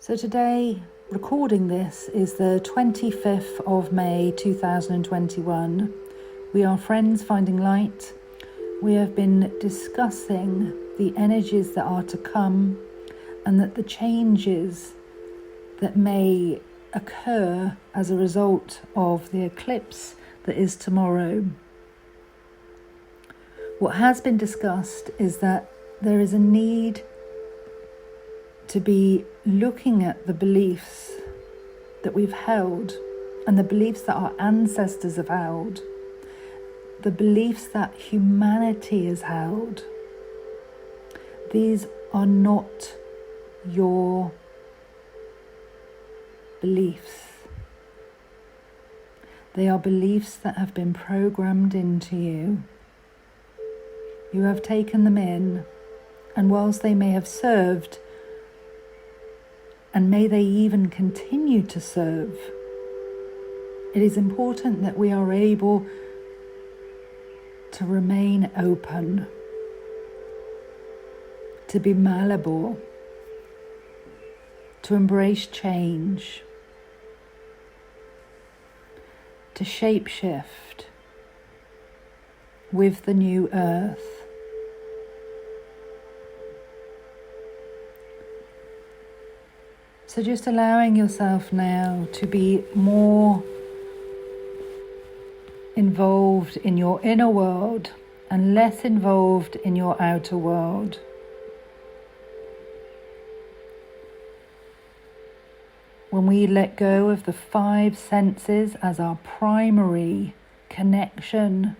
So today, recording this, is the 25th of May 2021. We are Friends Finding Light. We have been discussing the energies that are to come and that the changes that may occur as a result of the eclipse that is tomorrow. What has been discussed is that there is a need to be looking at the beliefs that we've held and the beliefs that our ancestors have held, the beliefs that humanity has held. These are not your beliefs. They are beliefs that have been programmed into you. You have taken them in, and whilst they may have served, and may they even continue to serve, it is important that we are able to remain open, to be malleable, to embrace change, to shapeshift with the new earth. So just allowing yourself now to be more involved in your inner world and less involved in your outer world. When we let go of the five senses as our primary connection,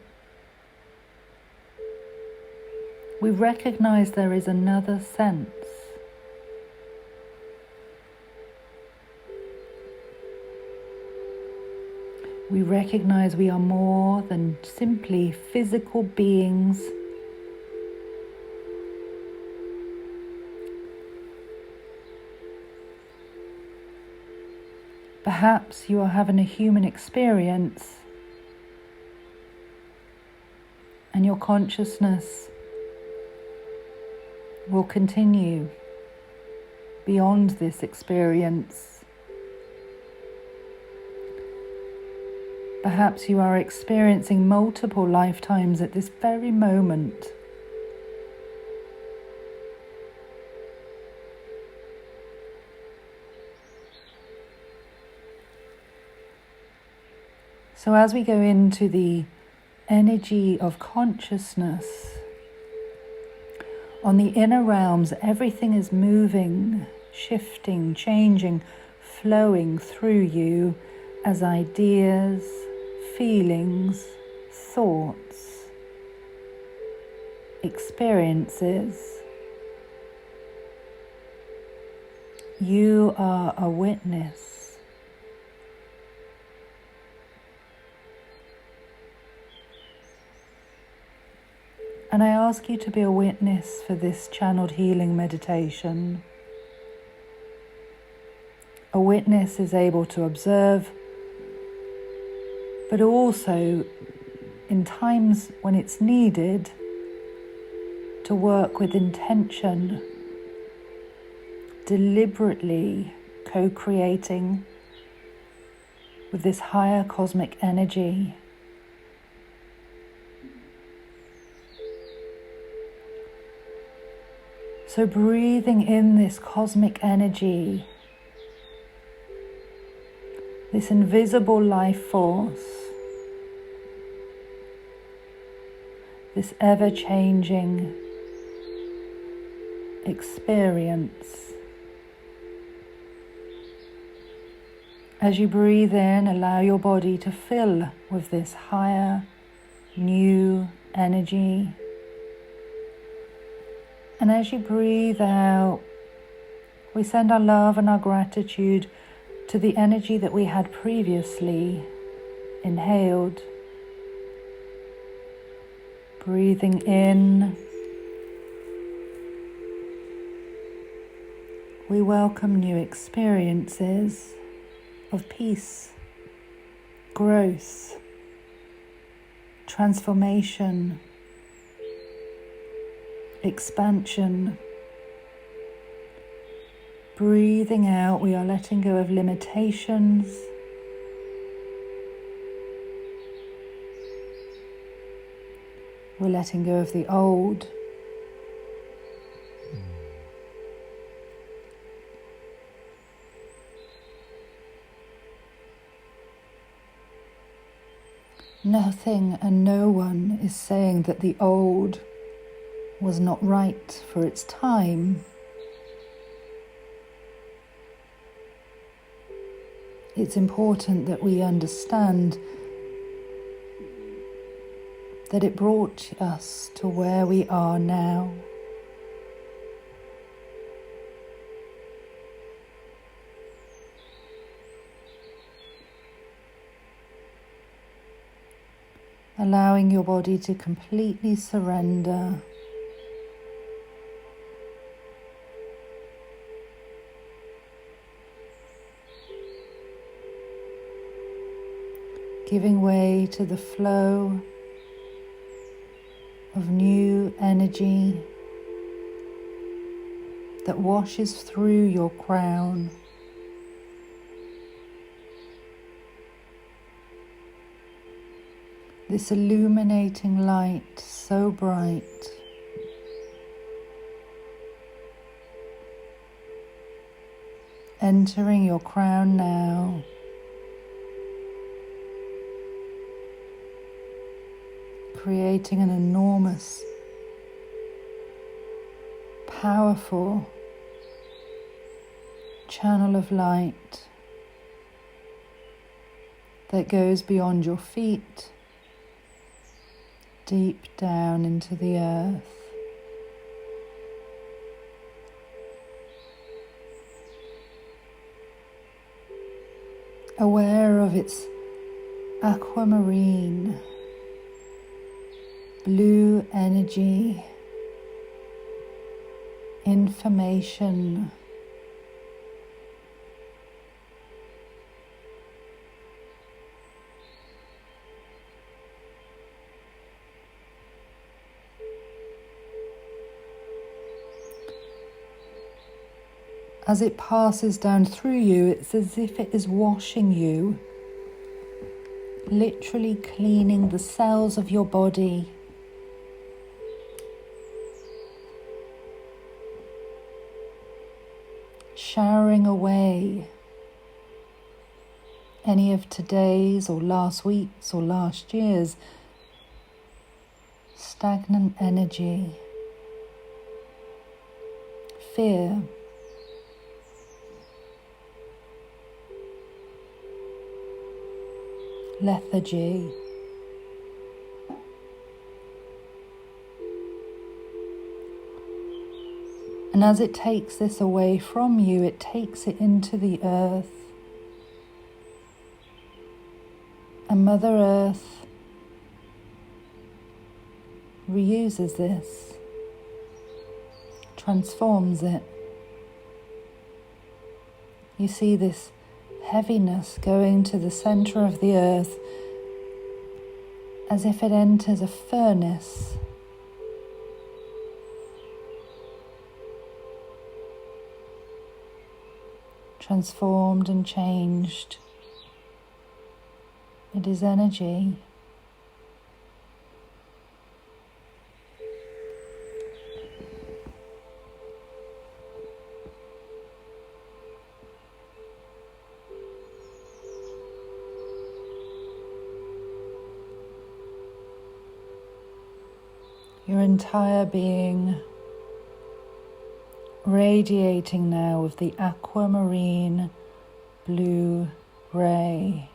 we recognize there is another sense. We recognize we are more than simply physical beings. Perhaps you are having a human experience and your consciousness will continue beyond this experience. Perhaps you are experiencing multiple lifetimes at this very moment. So as we go into the energy of consciousness, on the inner realms, everything is moving, shifting, changing, flowing through you as ideas, feelings, thoughts, experiences. You are a witness. And I ask you to be a witness for this channeled healing meditation. A witness is able to observe, but also, in times when it's needed, to work with intention, deliberately co-creating with this higher cosmic energy. So breathing in this cosmic energy, this invisible life force, this ever-changing experience. As you breathe in, allow your body to fill with this higher, new energy. And as you breathe out, we send our love and our gratitude to the energy that we had previously inhaled. Breathing in, we welcome new experiences of peace, growth, transformation, expansion, Breathing out, we are letting go of limitations. We're letting go of the old. Nothing and no one is saying that the old was not right for its time. It's important that we understand that it brought us to where we are now. Allowing your body to completely surrender. Giving way to the flow of new energy that washes through your crown. This illuminating light, so bright, entering your crown now. Creating an enormous, powerful channel of light that goes beyond your feet, deep down into the earth. Aware of its aquamarine, blue energy, information, as it passes down through you, it's as if it is washing you, literally cleaning the cells of your body. Showering away any of today's or last week's or last year's stagnant energy, fear, lethargy, and as it takes this away from you, it takes it into the earth. And Mother Earth reuses this, transforms it. You see this heaviness going to the center of the earth as if it enters a furnace. Transformed and changed. It is energy. Your entire being radiating now with the aquamarine blue ray.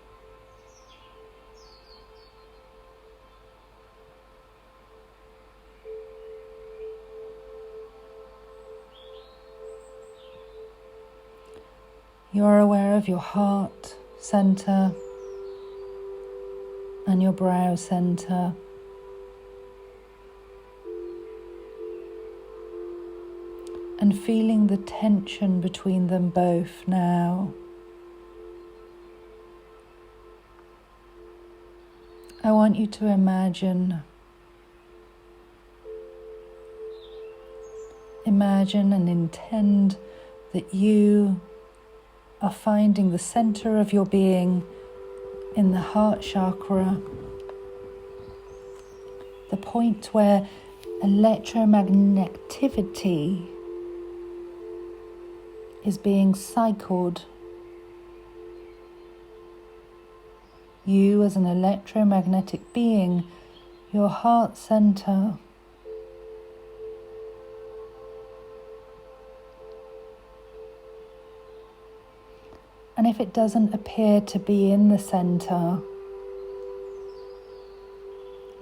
You are aware of your heart center and your brow center. And feeling the tension between them both now. I want you to imagine and intend that you are finding the center of your being in the heart chakra, the point where electromagnetivity is being cycled. You as an electromagnetic being, your heart center, and if it doesn't appear to be in the center,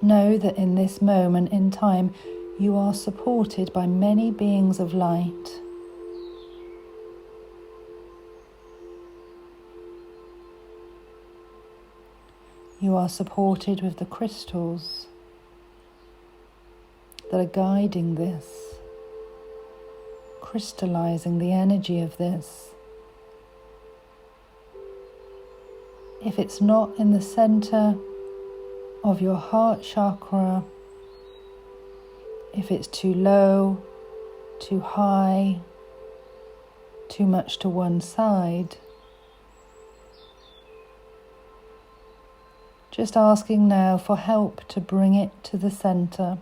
know that in this moment in time, you are supported by many beings of light. You are supported with the crystals that are guiding this, crystallizing the energy of this. If it's not in the center of your heart chakra, if it's too low, too high, too much to one side, just asking now for help to bring it to the center.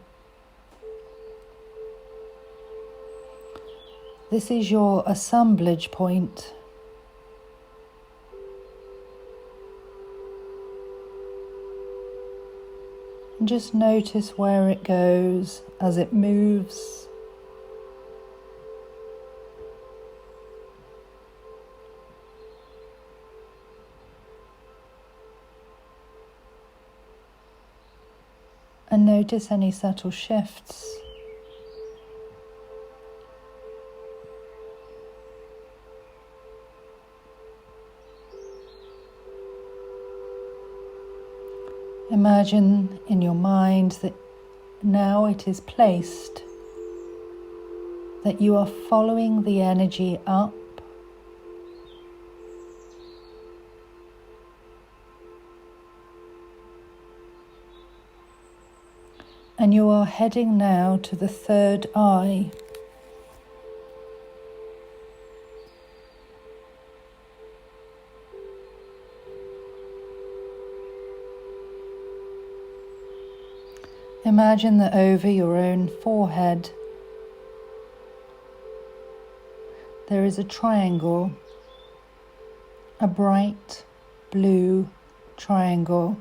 This is your assemblage point. And just notice where it goes as it moves. And notice any subtle shifts. Imagine in your mind that now it is placed, that you are following the energy up, and you are heading now to the third eye. Imagine that over your own forehead there is a triangle, a bright blue triangle,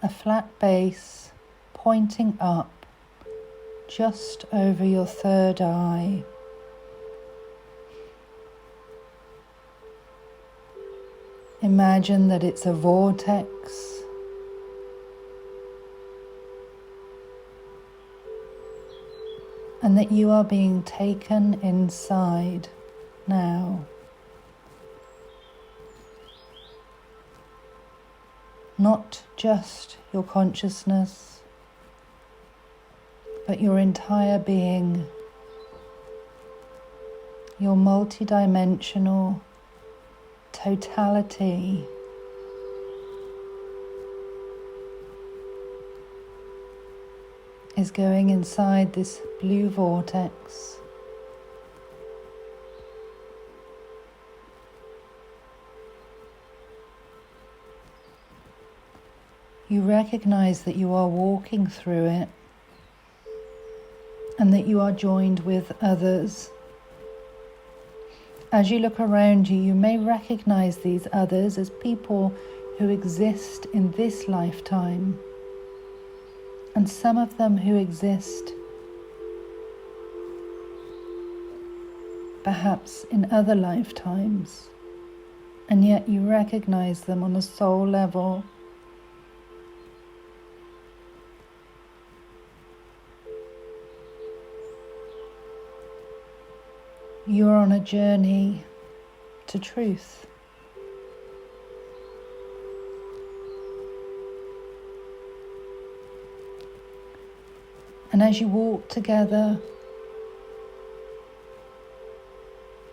a flat base pointing up just over your third eye. Imagine that it's a vortex, and that you are being taken inside now. Not just your consciousness, but your entire being, your multidimensional totality is going inside this blue vortex. You recognize that you are walking through it and that you are joined with others. As you look around you, you may recognize these others as people who exist in this lifetime, and some of them who exist perhaps in other lifetimes, and yet you recognize them on a soul level. You are on a journey to truth. And as you walk together,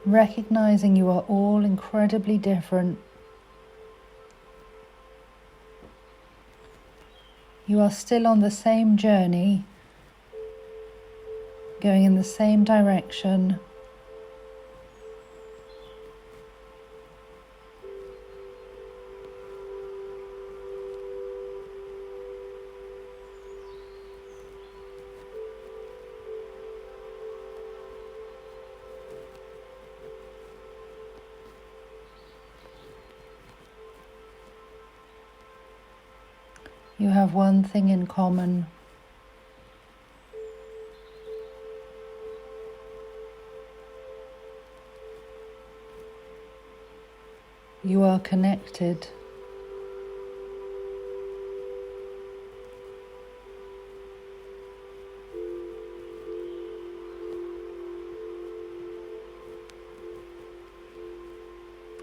recognizing you are all incredibly different, you are still on the same journey, going in the same direction, You have one thing in common. You are connected.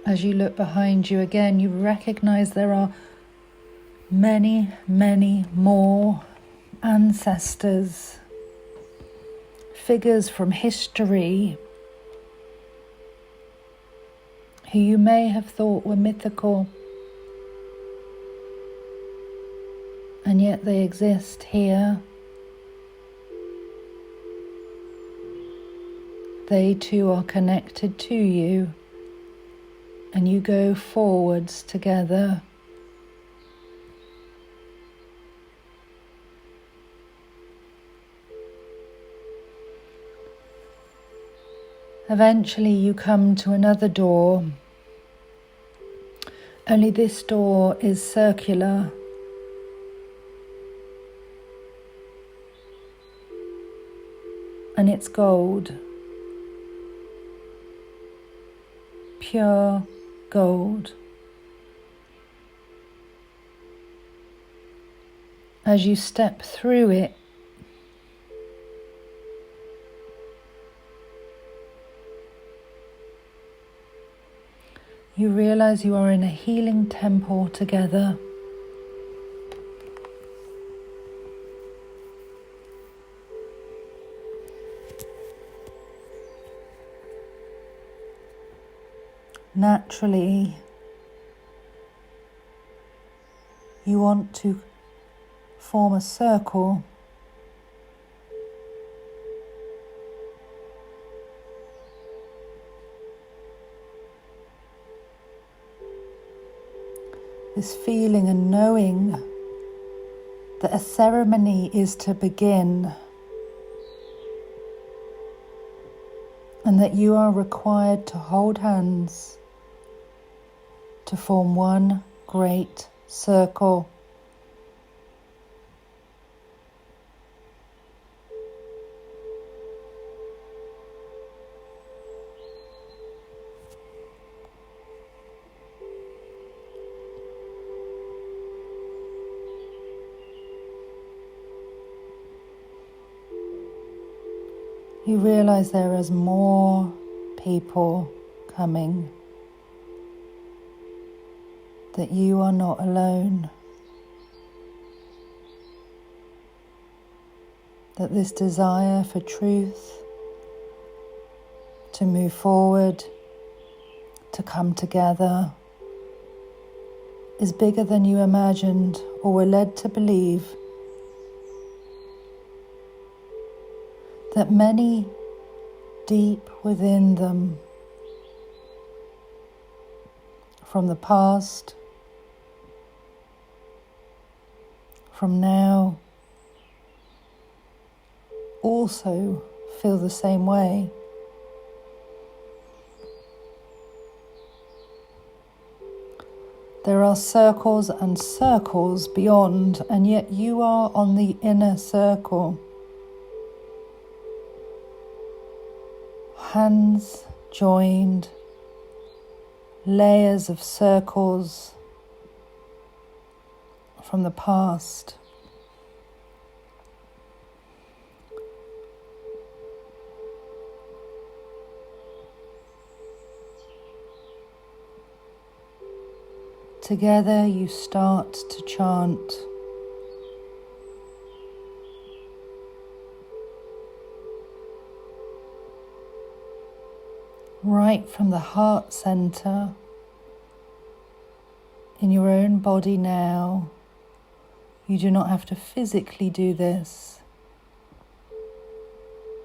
As you look behind you again, you recognize there are many, many more ancestors, figures from history who you may have thought were mythical, and yet they exist here. They too are connected to you, and you go forwards together. Eventually you come to another door, only this door is circular. And it's gold, pure gold. As you step through it, you realize you are in a healing temple together. Naturally, you want to form a circle. This feeling and knowing that a ceremony is to begin, and that you are required to hold hands to form one great circle. You realize there is more people coming, that you are not alone, that this desire for truth, to move forward, to come together, is bigger than you imagined or were led to believe. That many deep within them, from the past, from now, also feel the same way. There are circles and circles beyond, and yet you are on the inner circle. Hands joined, layers of circles from the past. Together you start to chant. Right from the heart center, in your own body now. You do not have to physically do this,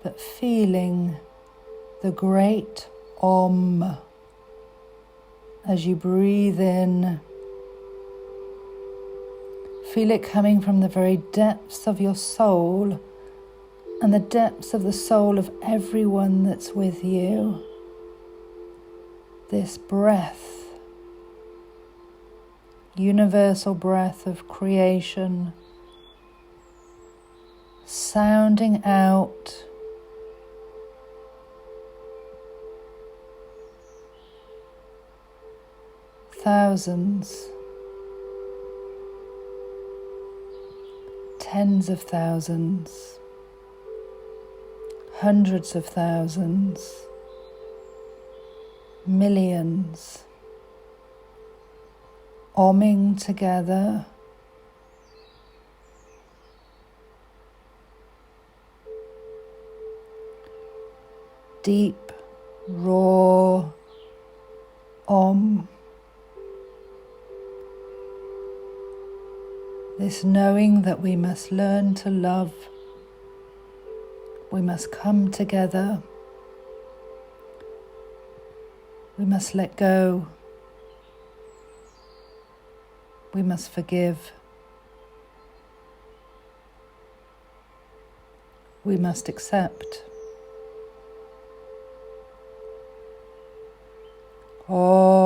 but feeling the great Om as you breathe in. Feel it coming from the very depths of your soul and the depths of the soul of everyone that's with you. This breath, universal breath of creation, sounding out thousands, tens of thousands, hundreds of thousands, millions, oming together, deep, raw om. This knowing that we must learn to love, we must come together, we must let go, we must forgive, we must accept. Om.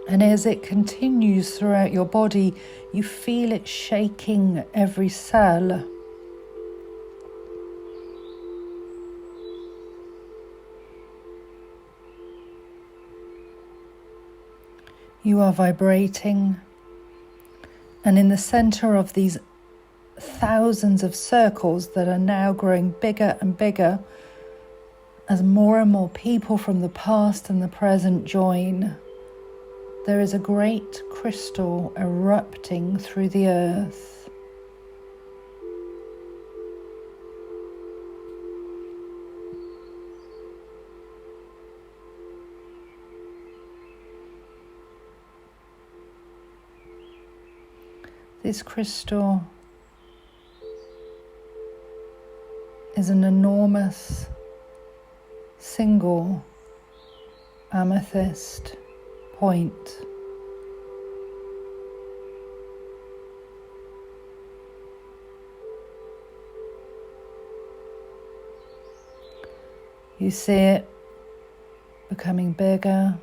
And as it continues throughout your body, you feel it shaking every cell. You are vibrating, and in the center of these thousands of circles that are now growing bigger and bigger as more and more people from the past and the present join, there is a great crystal erupting through the earth. This crystal is an enormous single amethyst point. You see it becoming bigger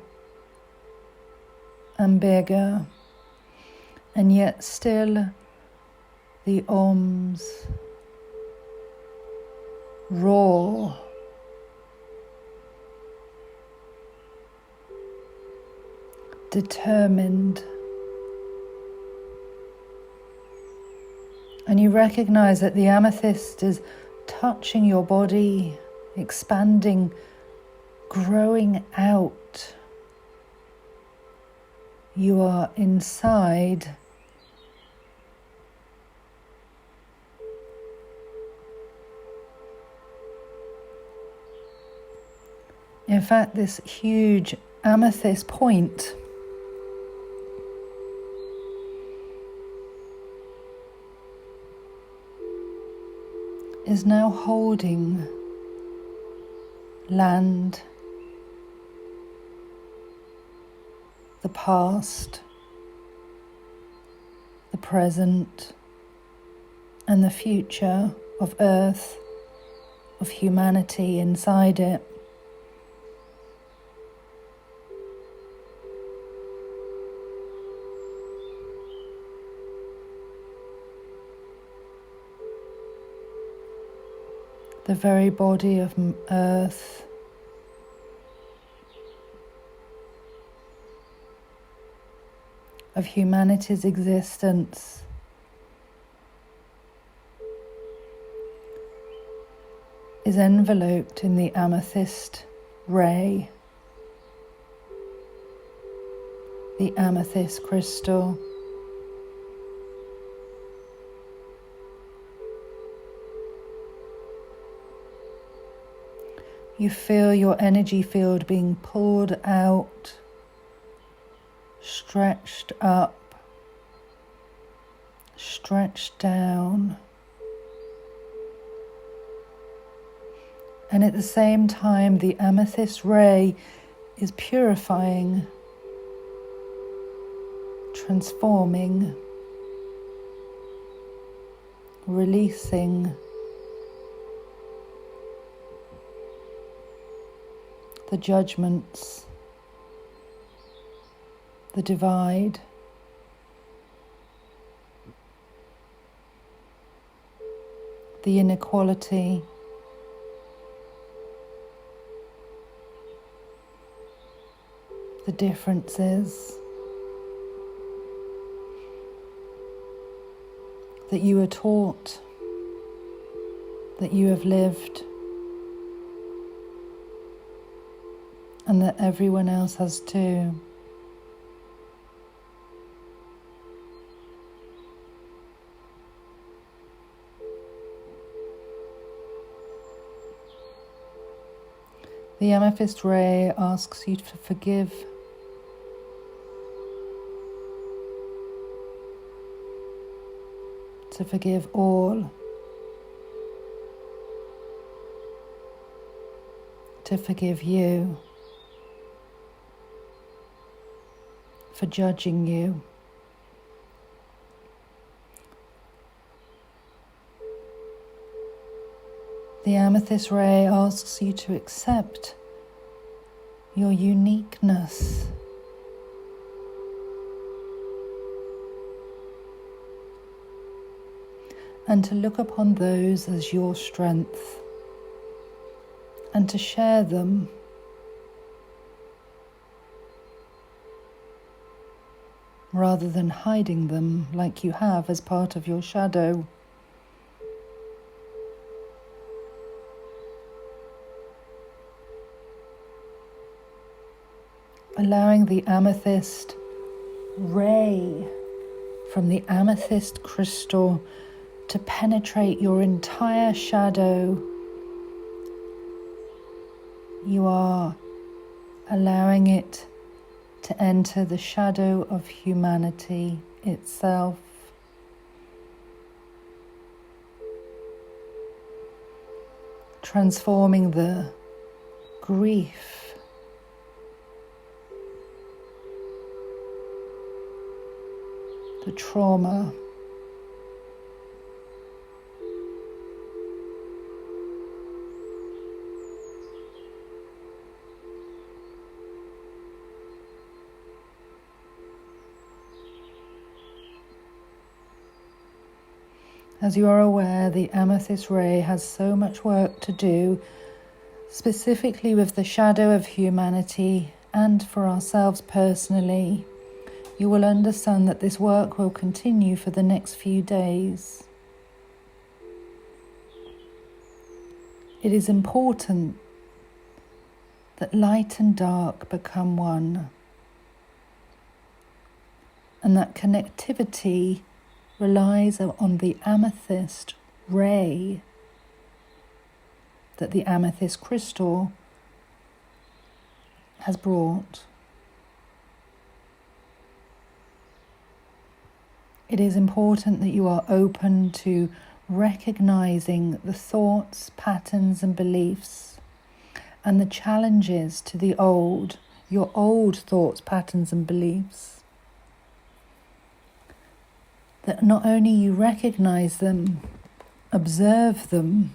and bigger, and yet still the Oms roar. Determined. And you recognize that the amethyst is touching your body, expanding, growing out. You are inside. In fact, this huge amethyst point is now holding land, the past, the present, and the future of Earth, of humanity inside it. The very body of Earth, of humanity's existence, is enveloped in the Amethyst Ray, the amethyst crystal. You feel your energy field being pulled out stretched up, stretched down. And at the same time, the Amethyst Ray is purifying, transforming, releasing the judgments, the divide, the inequality, the differences that you are taught, that you have lived, and that everyone else has too. The Amethyst Ray asks you to forgive. To forgive all. To forgive you for judging you. The Amethyst Ray asks you to accept your uniqueness. And to look upon those as your strength and to share them. Rather than hiding them like you have as part of your shadow. Allowing the amethyst ray from the amethyst crystal to penetrate your entire shadow. You are allowing it to enter the shadow of humanity itself. Transforming the grief, the trauma, as you are aware, the Amethyst Ray has so much work to do, specifically with the shadow of humanity and for ourselves personally. You will understand that this work will continue for the next few days. It is important that light and dark become one, and that connectivity relies on the amethyst ray that the amethyst crystal has brought. It is important that you are open to recognizing the thoughts, patterns, and beliefs, and the challenges to the old, your old thoughts, patterns, and beliefs. That not only you recognize them, observe them,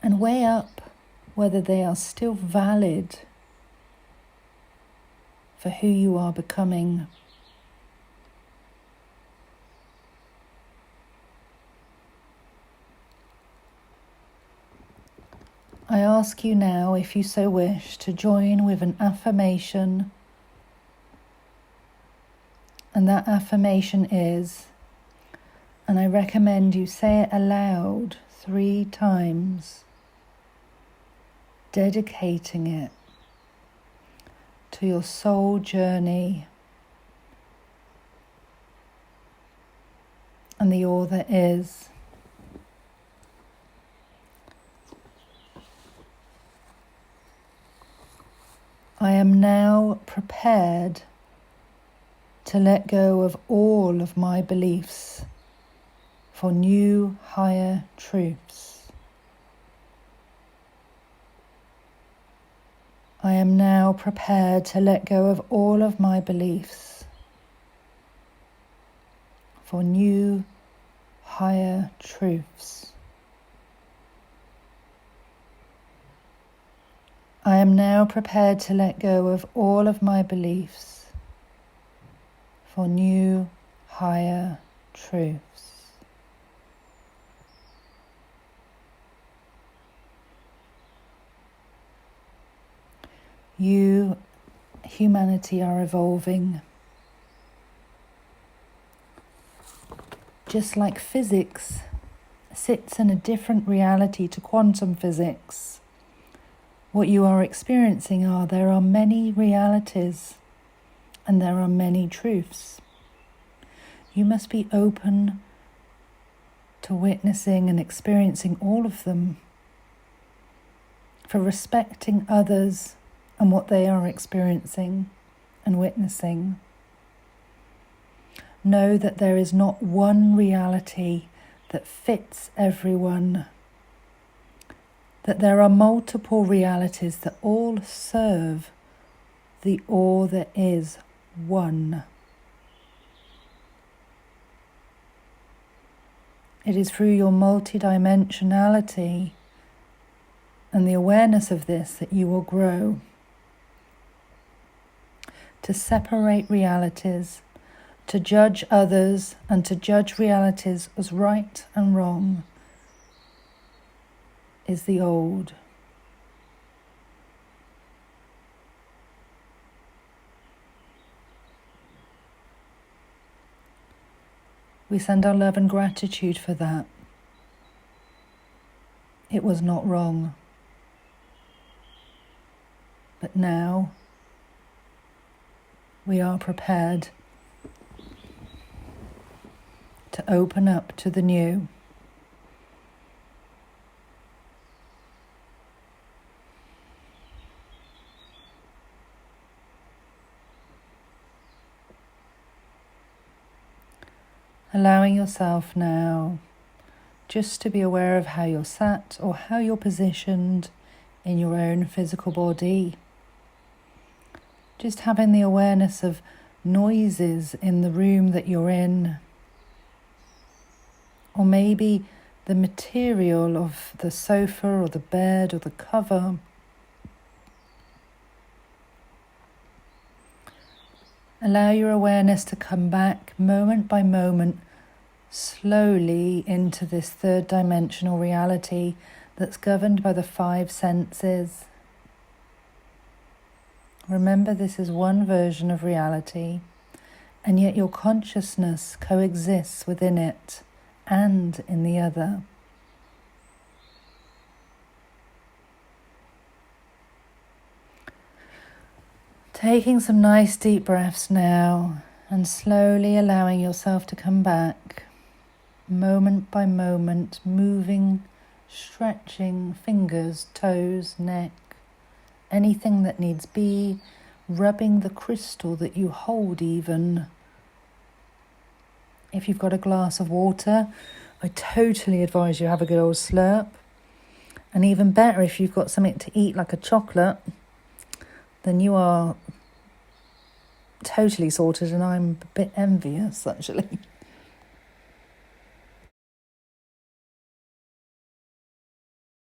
and weigh up whether they are still valid for who you are becoming. I ask you now, if you so wish, to join with an affirmation. And that affirmation is, and I recommend you say it aloud 3 times, dedicating it to your soul journey and the all that is. I am now prepared to let go of all of my beliefs for new, higher truths. I am now prepared to let go of all of my beliefs for new, higher truths. I am now prepared to let go of all of my beliefs for new, higher truths. You, humanity, are evolving. Just like physics sits in a different reality to quantum physics, what you are experiencing there are many realities and there are many truths. You must be open to witnessing and experiencing all of them, for respecting others and what they are experiencing and witnessing. Know that there is not one reality that fits everyone, that there are multiple realities that all serve the all that is one. It is through your multidimensionality and the awareness of this that you will grow. To separate realities, to judge others, and to judge realities as right and wrong is the old. We send our love and gratitude for that. It was not wrong. But now we are prepared to open up to the new. Allowing yourself now just to be aware of how you're sat or how you're positioned in your own physical body. Just having the awareness of noises in the room that you're in, or maybe the material of the sofa or the bed or the cover. Allow your awareness to come back moment by moment, slowly into this third dimensional reality that's governed by the 5 senses. Remember, this is one version of reality, and yet your consciousness coexists within it and in the other. Taking some nice deep breaths now and slowly allowing yourself to come back, moment by moment, moving, stretching fingers, toes, neck, anything that needs be, rubbing the crystal that you hold even. If you've got a glass of water, I totally advise you have a good old slurp. And even better, if you've got something to eat like a chocolate, then you are totally sorted, and I'm a bit envious actually.